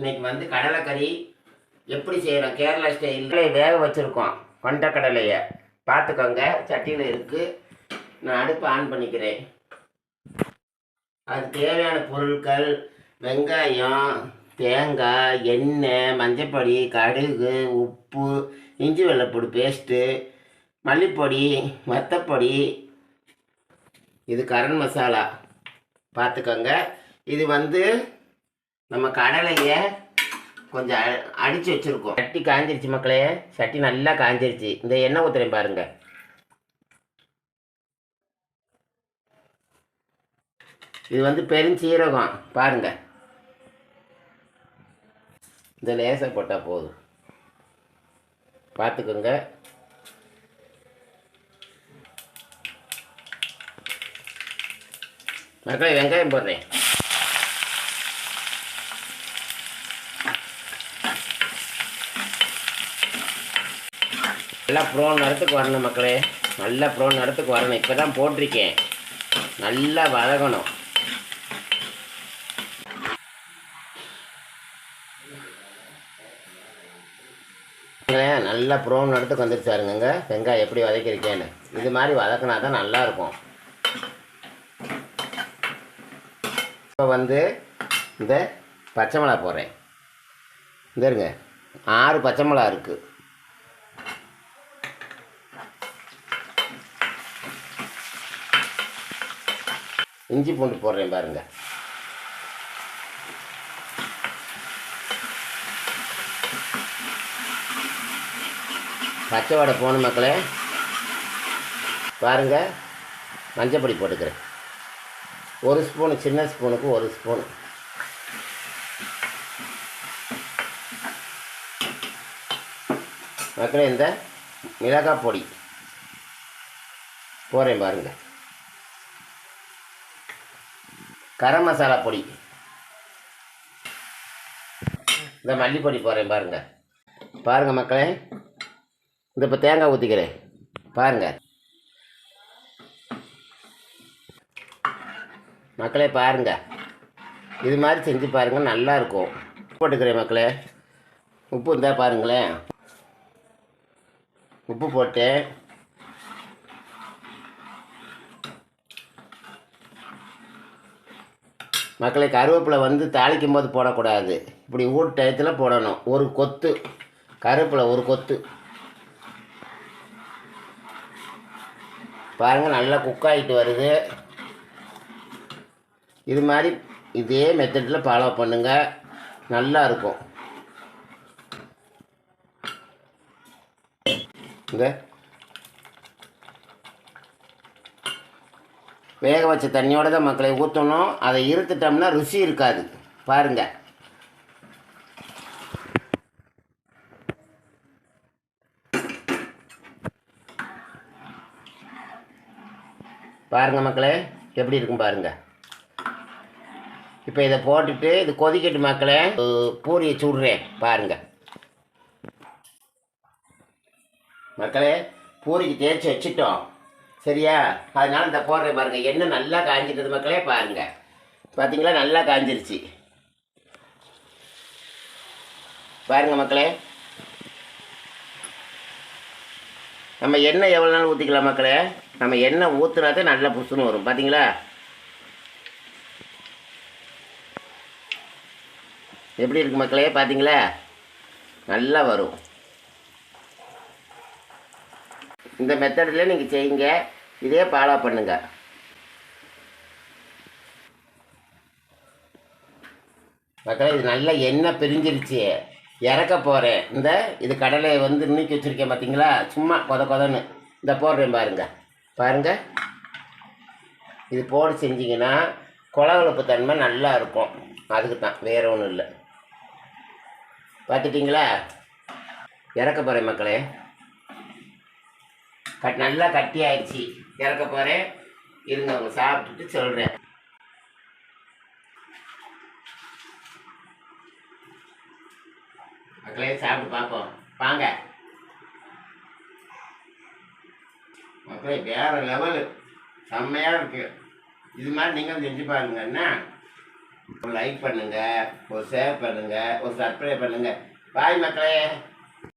இன்னைக்கு வந்து கடலைக்கறி எப்படி செய்கிறோம் கேரளா ஸ்டைலில் வேக வச்சுருக்கோம். கொண்ட கடலையை பார்த்துக்கோங்க, சட்டியில் இருக்குது. நான் அடுப்பு ஆன் பண்ணிக்கிறேன். அது தேவையான பொருட்கள்: வெங்காயம், தேங்காய், எண்ணெய், மஞ்சப்பொடி, கடுகு, உப்பு, இஞ்சி வெள்ளைப்பூடு பேஸ்ட்டு, மல்லிப்பொடி, வத்தப்பொடி, இது கரம் மசாலா பார்த்துக்கோங்க. இது வந்து நம்ம கடலையை கொஞ்சம் அடித்து வச்சுருக்கோம். சட்டி காஞ்சிருச்சு மக்களே, சட்டி நல்லா காஞ்சிருச்சு. இந்த எண்ணெய் ஊற்றுறேன் பாருங்கள். இது வந்து பெருஞ்சீரகம் பாருங்கள், இந்த லேசாக போட்டால் போதும், பார்த்துக்கோங்க. மக்களே வெங்காயம் போடுறேன். நல்லா ப்ரௌன் நிறத்துக்கு வரணும் மக்களே, நல்லா ப்ரௌன் நிறத்துக்கு வரணும். இப்போ தான் போட்டிருக்கேன், நல்லா வதங்கணும். நல்லா ப்ரௌன் நிறத்துக்கு வந்துருச்சாருங்க. வெங்காயம் எப்படி வதக்கிருக்கேன்னு இது மாதிரி வதக்கினா தான் நல்லாயிருக்கும். இப்போ வந்து இந்த பச்சை மிளகா போடுறேன். இந்த இருங்க, 6 பச்சை மிளகா இருக்குது. இஞ்சி பூண்டு போடுறேன் பாருங்கள். பச்சை வடை போகணும் மக்களே. பாருங்கள், மஞ்சப்பொடி போட்டுக்கிறேன். 1 ஸ்பூனு, சின்ன ஸ்பூனுக்கு 1 ஸ்பூன். மக்களே இந்த மிளகாய் பொடி போடுறேன் பாருங்கள். கரம் மசாலா பொடி, இந்த மல்லிப்பொடி போடுறேன் பாருங்கள். பாருங்கள் மக்களே, இந்த இப்போ தேங்காய் ஊற்றிக்கிறேன் பாருங்கள். மக்களே பாருங்கள், இது மாதிரி செஞ்சு பாருங்கள், நல்லாயிருக்கும். போட்டுக்கிறேன் மக்களே. உப்பு இருந்தால் பாருங்களேன், உப்பு போட்டு மக்களே கருவேப்பிலை வந்து தாளிக்கும் போது போடக்கூடாது, இப்படி ஊட்டு டயத்தில் போடணும். ஒரு கொத்து கருவேப்பிலை, ஒரு கொத்து. பாருங்கள் நல்லா குக் ஆகிட்டு வருது. இது மாதிரி இதே மெத்தடில் ஃபாலோ பண்ணுங்கள், நல்லா இருக்கும். இந்த வேக வச்ச தண்ணியோடு தான் மக்களை ஊற்றணும். அதை இருத்துட்டோம்னா ருசி இருக்காது. பாருங்கள், பாருங்கள் மக்களே எப்படி இருக்கும் பாருங்கள். இப்போ இதை போட்டுட்டு இது கொதிக்கட்டு மக்களே. பூரியை சுடுறேன் பாருங்கள். மக்களே பூரிக்கு தேய்ச்சி வச்சுட்டோம் சரியா, அதனால் இந்த போடுறேன் பாருங்கள். எண்ணெய் நல்லா காஞ்சிட்டது மக்களே. பாருங்கள், பார்த்தீங்களா நல்லா காஞ்சிருச்சு பாருங்கள் மக்களே. நம்ம எண்ணெய் எவ்வளோ நாள் ஊற்றிக்கலாம் மக்களே. நம்ம எண்ணெய் ஊற்றுனாதான் நல்லா புசுன்னு வரும். பார்த்தீங்களா எப்படி இருக்கு மக்களே, பார்த்தீங்களா நல்லா வரும். இந்த மெத்தடில் நீங்கள் செய்யுங்க, இதே ஃபாலோ பண்ணுங்க மக்களே. இது நல்லா எண்ணெய் பிரிஞ்சிருச்சு, இறக்க போகிறேன். இது கடலை வந்து நுணுக்கி வச்சுருக்கேன் பார்த்தீங்களா, சும்மா கொதன்னு இந்த போடுறேன் பாருங்கள். பாருங்கள், இது போட்டு செஞ்சிங்கன்னா கொழகொழப்பு தன்மை நல்லா இருக்கும். அதுக்கு தான், வேறு ஒன்றும் இல்லை. பார்த்துட்டிங்களா, இறக்க போகிறேன் மக்களே. நல்லா கட்டி ஆயிடுச்சு, இறக்க போகிறேன். இருங்க அவங்க சாப்பிட்டுட்டு சொல்கிறேன். மக்களே சாப்பிட்டு பார்ப்போம் வாங்க. மக்களே வேறு லெவலு, செம்மையாக இருக்குது. இது மாதிரி நீங்கள் செஞ்சு பாருங்க. என்ன ஒரு லைக் பண்ணுங்க, ஒரு ஷேர் பண்ணுங்க, ஒரு சப்ஸ்கிரைப் பண்ணுங்க. பாய் மக்களே.